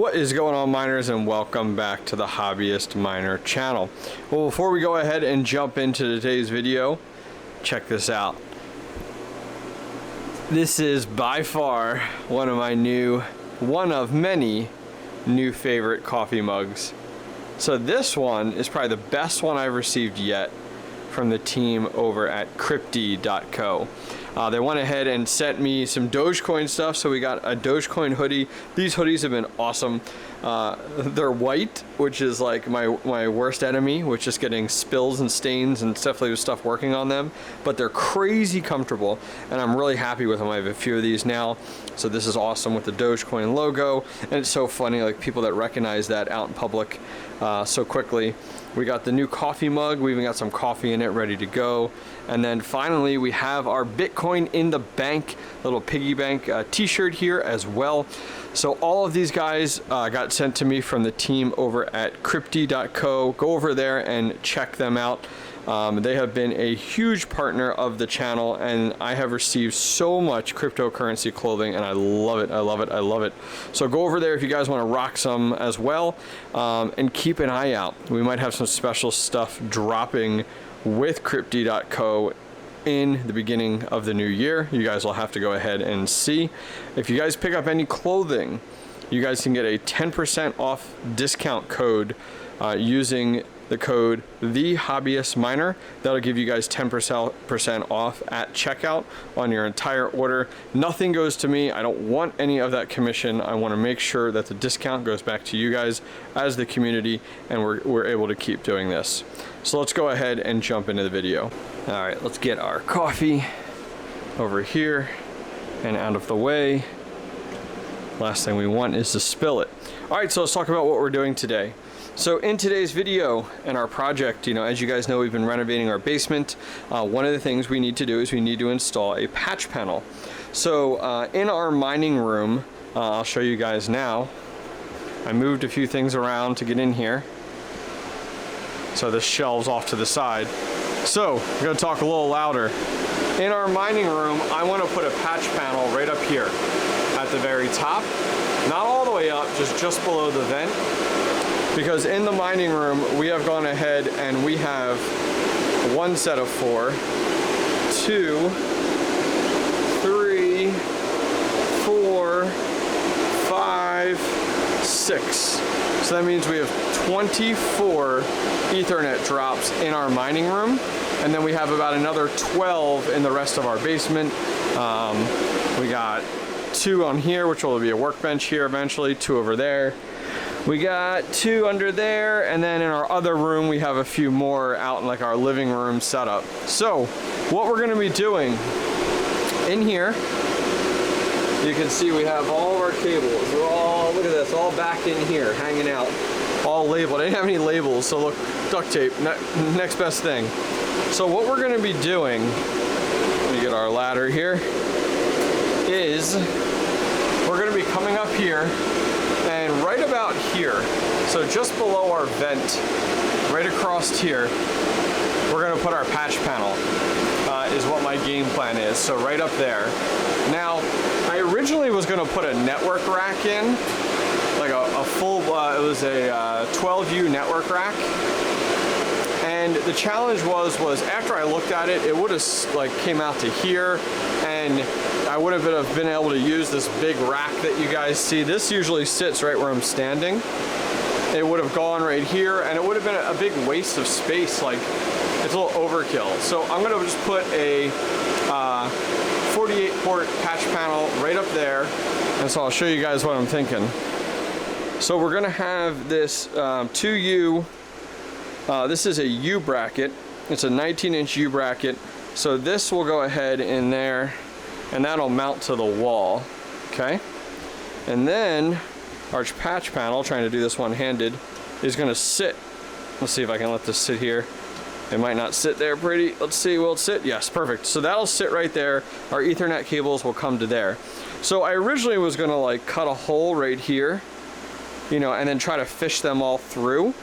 What is going on, miners, and welcome back to the Hobbyist Miner channel. Well, before we go ahead and jump into today's video, check this out. This is by far one of many new favorite coffee mugs. So this one is probably the best one I've received yet from the team over at Crypty.co. They went ahead and sent me some Dogecoin stuff, so we got a Dogecoin hoodie. These hoodies have been awesome. They're white, which is like my worst enemy, which is getting spills and stains and definitely stuff working on them. But they're crazy comfortable, and I'm really happy with them. I have a few of these now, so this is awesome with the Dogecoin logo. And it's so funny, like people that recognize that out in public so quickly. We got the new coffee mug. We even got some coffee in it ready to go. And then finally, we have our Bitcoin in the bank, little piggy bank t-shirt here as well. So all of these guys got sent to me from the team over at Crypty.co. Go over there and check them out. They have been a huge partner of the channel, and I have received so much cryptocurrency clothing, and I love it, I love it, I love it. So go over there if you guys want to rock some as well, and keep an eye out. We might have some special stuff dropping with Crypty.co in the beginning of the new year. You guys will have to go ahead and see. If you guys pick up any clothing, you guys can get a 10% off discount code using the code TheHobbyistMiner. That'll give you guys 10% off at checkout on your entire order. Nothing goes to me. I don't want any of that commission. I want to make sure that the discount goes back to you guys as the community, and we're able to keep doing this. So let's go ahead and jump into the video. All right, let's get our coffee over here and out of the way. Last thing we want is to spill it. All right, so let's talk about what we're doing today. So in today's video and our project, as you guys know, we've been renovating our basement. One of the things we need to do is we need to install a patch panel. So in our mining room, I'll show you guys now. I moved a few things around to get in here. So the shelves off to the side. So I'm gonna talk a little louder. In our mining room, I want to put a patch panel right up here at the very top. Not all the way up, just below the vent. Because in the mining room, we have gone ahead and we have one set of 4, 2, 3, 4, 5, 6. So that means we have 24 Ethernet drops in our mining room, and then we have about another 12 in the rest of our basement. We got 2 on here, which will be a workbench here eventually, 2 over there. We got 2 under there, and then in our other room we have a few more out in like our living room setup. So what we're going to be doing in here, you can see we have all of our cables. They're all, look at this, all back in here hanging out, all labeled. I didn't have any labels, so look, duct tape, next best thing. So what we're going to be doing, let me get our ladder here, is we're going to be coming up here. And right about here, so just below our vent, right across here, we're going to put our patch panel, is what my game plan is. So right up there. Now, I originally was going to put a network rack in, like a full, it was a 12U network rack. And the challenge was after I looked at it, it would have like came out to here, and I would have been able to use this big rack that you guys see. This usually sits right where I'm standing. It would have gone right here, and it would have been a big waste of space. Like, it's a little overkill. So I'm gonna just put a 48 port patch panel right up there, and so I'll show you guys what I'm thinking. So we're gonna have this 2U. This is a U bracket. It's a 19-inch U bracket. So this will go ahead in there, and that'll mount to the wall, okay? And then our patch panel, trying to do this one-handed, is gonna sit. Let's see if I can let this sit here. It might not sit there pretty. Let's see, will it sit? Yes, perfect. So that'll sit right there. Our Ethernet cables will come to there. So I originally was gonna like cut a hole right here, and then try to fish them all through.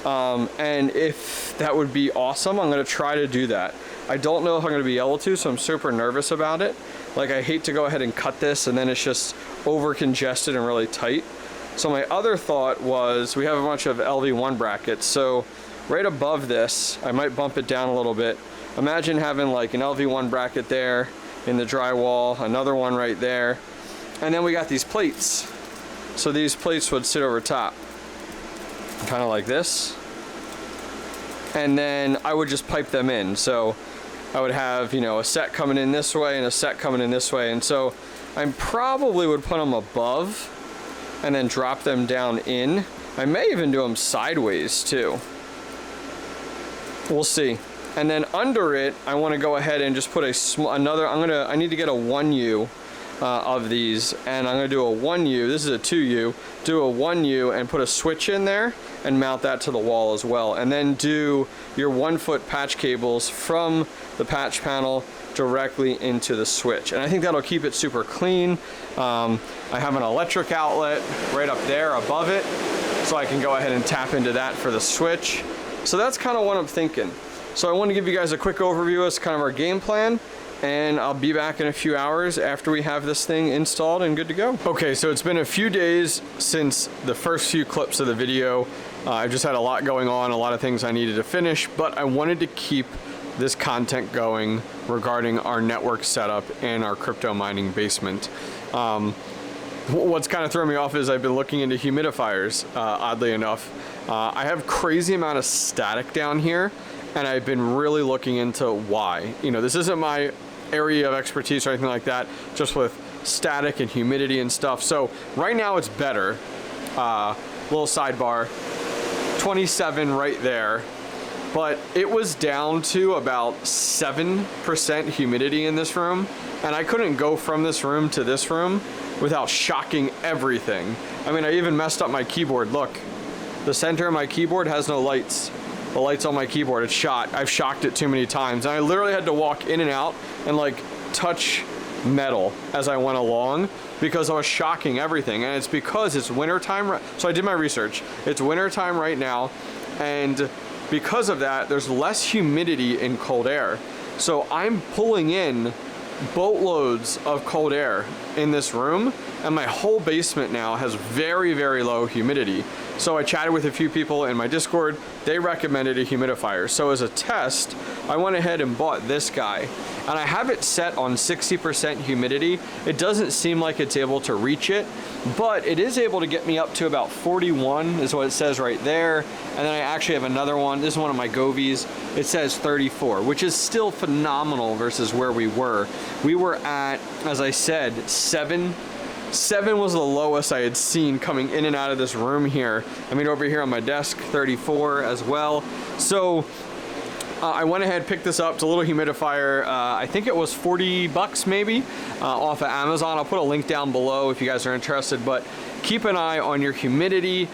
And if that would be awesome, I'm gonna try to do that. I don't know if I'm gonna be able to, so I'm super nervous about it. Like, I hate to go ahead and cut this and then it's just over congested and really tight. So my other thought was, we have a bunch of LV1 brackets, so right above this, I might bump it down a little bit. Imagine having like an LV1 bracket there in the drywall, another one right there, and then we got these plates. So these plates would sit over top, kind of like this, and then I would just pipe them in. So I would have, you know, a set coming in this way and a set coming in this way, and so I probably would put them above and then drop them down in. I may even do them sideways too. We'll see. And then under it, I want to go ahead and just put I need to get a 1U of these, and I'm going to do a 1U. This is a 2U. Do a 1U and put a switch in there and mount that to the wall as well. And then do your 1-foot patch cables from the patch panel directly into the switch. And I think that'll keep it super clean. I have an electric outlet right up there above it, so I can go ahead and tap into that for the switch. So that's kind of what I'm thinking. So I want to give you guys a quick overview as kind of our game plan, and I'll be back in a few hours after we have this thing installed and good to go. Okay, so it's been a few days since the first few clips of the video. I've just had a lot going on, a lot of things I needed to finish, but I wanted to keep this content going regarding our network setup and our crypto mining basement. What's kind of thrown me off is I've been looking into humidifiers, oddly enough. I have crazy amount of static down here, and I've been really looking into why. You know, this isn't my area of expertise or anything like that, just with static and humidity and stuff. So right now it's better. Little sidebar, 27 right there. But it was down to about 7% humidity in this room, and I couldn't go from this room to this room without shocking everything. I mean, I even messed up my keyboard. Look, the center of my keyboard has no lights. The lights on my keyboard, it's shot. I've shocked it too many times. And I literally had to walk in and out and like touch metal as I went along because I was shocking everything. And it's because it's winter time. So I did my research. It's winter time right now, and because of that, there's less humidity in cold air. So I'm pulling in boatloads of cold air in this room, and my whole basement now has very, very low humidity. So I chatted with a few people in my Discord. They recommended a humidifier. So as a test, I went ahead and bought this guy, and I have it set on 60% humidity. It doesn't seem like it's able to reach it, but it is able to get me up to about 41 is what it says right there. And then I actually have another one. This is one of my Govies. It says 34, which is still phenomenal versus where we were. We were at, as I said, 7 was the lowest I had seen coming in and out of this room here. I mean, over here on my desk, 34 as well. So I went ahead, picked this up. It's a little humidifier. I think it was 40 bucks maybe off of Amazon. I'll put a link down below if you guys are interested, but keep an eye on your humidity.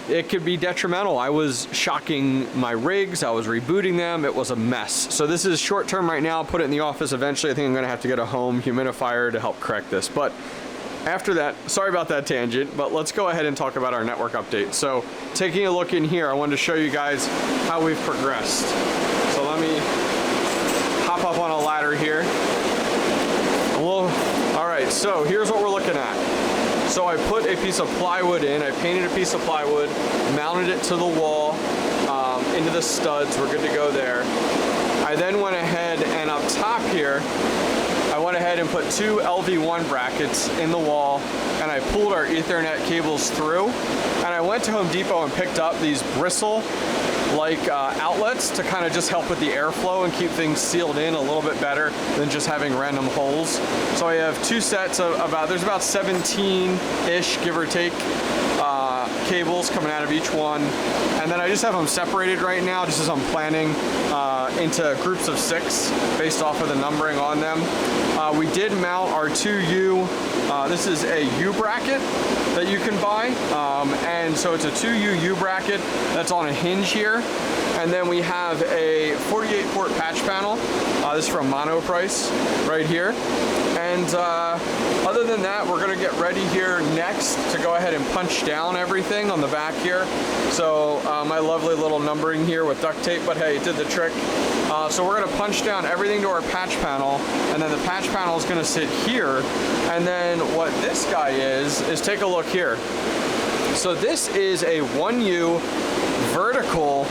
It could be detrimental. I was shocking my rigs, I was rebooting them, it was a mess. So this is short term right now, put it in the office eventually. I think I'm gonna have to get a home humidifier to help correct this. But after that, sorry about that tangent, but let's go ahead and talk about our network update. So taking a look in here, I wanted to show you guys how we've progressed. So let me hop up on a ladder here. All right, so here's what we're looking at. So I put a piece of plywood in, I painted a piece of plywood, mounted it to the wall, into the studs, we're good to go there. I then went ahead and up top here, I went ahead and put 2 LV1 brackets in the wall, and I pulled our Ethernet cables through, and I went to Home Depot and picked up these bristle outlets to kind of just help with the airflow and keep things sealed in a little bit better than just having random holes. So I have 2 sets of there's about 17-ish, give or take, cables coming out of each one. And then I just have them separated right now, just as I'm planning into groups of 6 based off of the numbering on them. We did mount our 2U. This is a U bracket that you can buy. And so it's a 2U U bracket that's on a hinge here. And And then we have a 48 port patch panel. This is from Monoprice right here. And other than that, we're gonna get ready here next to go ahead and punch down everything on the back here. So my lovely little numbering here with duct tape, but hey, it did the trick. So we're gonna punch down everything to our patch panel, and then the patch panel is gonna sit here. And then what this guy is take a look here. So this is a 1U vertical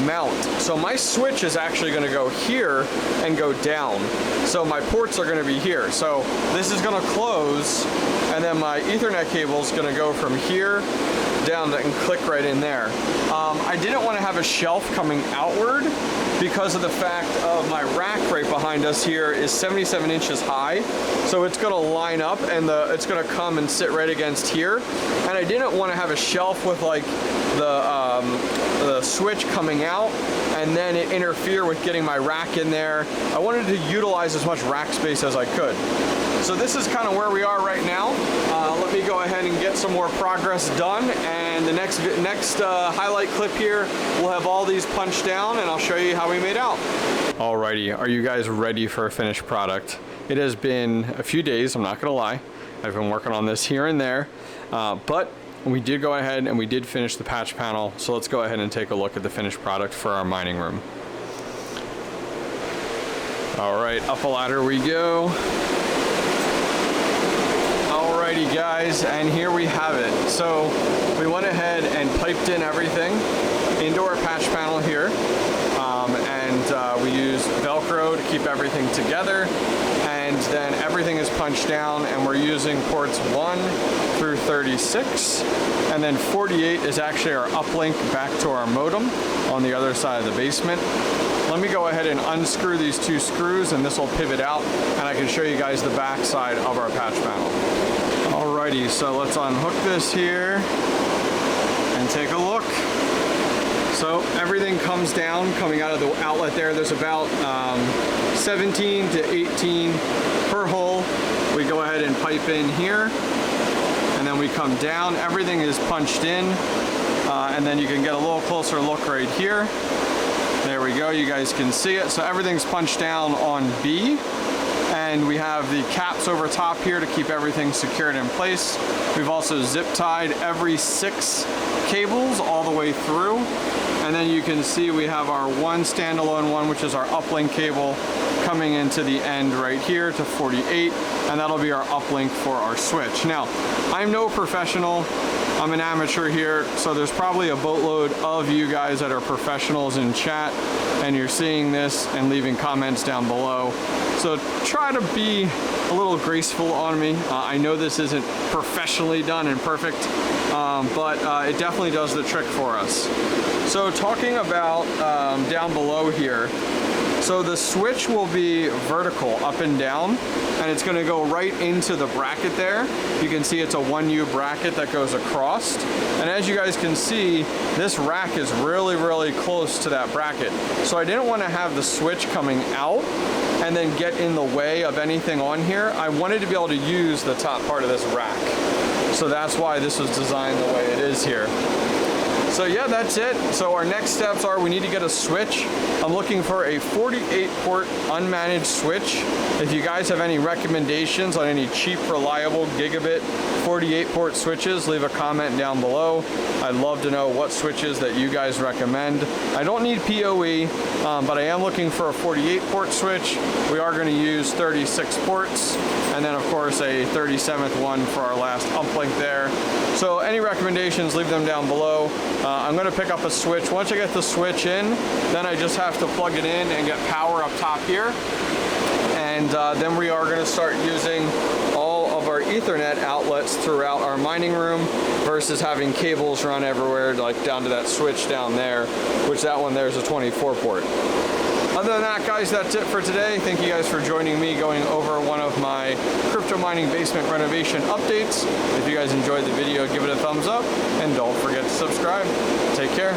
mount. So my switch is actually going to go here and go down. So my ports are going to be here. So this is going to close, and then my Ethernet cable is going to go from here down and click right in there. I didn't want to have a shelf coming outward because of the fact of my rack right behind us here is 77 inches high. So it's going to line up and it's going to come and sit right against here. And I didn't want to have a shelf with like the switch coming out and then it interfere with getting my rack in there. I wanted to utilize as much rack space as I could. So this is kind of where we are right now. Let me go ahead and get some more progress done, and the next highlight clip here, we'll have all these punched down and I'll show you how we made out. Alrighty, are you guys ready for a finished product? It has been a few days, I'm not gonna lie. I've been working on this here and there, but we did go ahead and we did finish the patch panel. So let's go ahead and take a look at the finished product for our mining room. All right, up a ladder we go. Alrighty guys, and here we have it. So we went ahead and piped in everything into our patch panel here. We used Velcro to keep everything together. And then everything is punched down, and we're using ports 1 through 36. And then 48 is actually our uplink back to our modem on the other side of the basement. Let me go ahead and unscrew these 2 screws, and this will pivot out, and I can show you guys the back side of our patch panel. Alrighty, so let's unhook this here and take a look. So everything comes down, coming out of the outlet there. There's about 17 to 18 per hole. We go ahead and pipe in here, and then we come down. Everything is punched in, and then you can get a little closer look right here. There we go, you guys can see it. So everything's punched down on B. And we have the caps over top here to keep everything secured in place. We've also zip tied every 6 cables all the way through. And then you can see we have our one standalone one, which is our uplink cable coming into the end right here to 48. And that'll be our uplink for our switch. Now, I'm no professional. I'm an amateur here, so there's probably a boatload of you guys that are professionals in chat, and you're seeing this and leaving comments down below. So try to be a little graceful on me. I know this isn't professionally done and perfect, but it definitely does the trick for us. So talking about down below here, so the switch will be vertical up and down, and it's going to go right into the bracket there. You can see it's a 1U bracket that goes across. And as you guys can see, this rack is really, really close to that bracket. So I didn't want to have the switch coming out and then get in the way of anything on here. I wanted to be able to use the top part of this rack. So that's why this was designed the way it is here. So yeah, that's it. So our next steps are we need to get a switch. I'm looking for a 48 port unmanaged switch. If you guys have any recommendations on any cheap, reliable gigabit 48 port switches, leave a comment down below. I'd love to know what switches that you guys recommend. I don't need PoE, but I am looking for a 48 port switch. We are going to use 36 ports, and then of course a 37th one for our last uplink there. So any recommendations, leave them down below. I'm going to pick up a switch. Once I get the switch in, then I just have to plug it in and get power up top here. And then we are going to start using all of our Ethernet outlets throughout our mining room versus having cables run everywhere, like down to that switch down there, which that one there is a 24 port. Other than that, guys, that's it for today. Thank you guys for joining me going over one of my crypto mining basement renovation updates. If you guys enjoyed the video, give it a thumbs up, and don't forget to subscribe. Take care.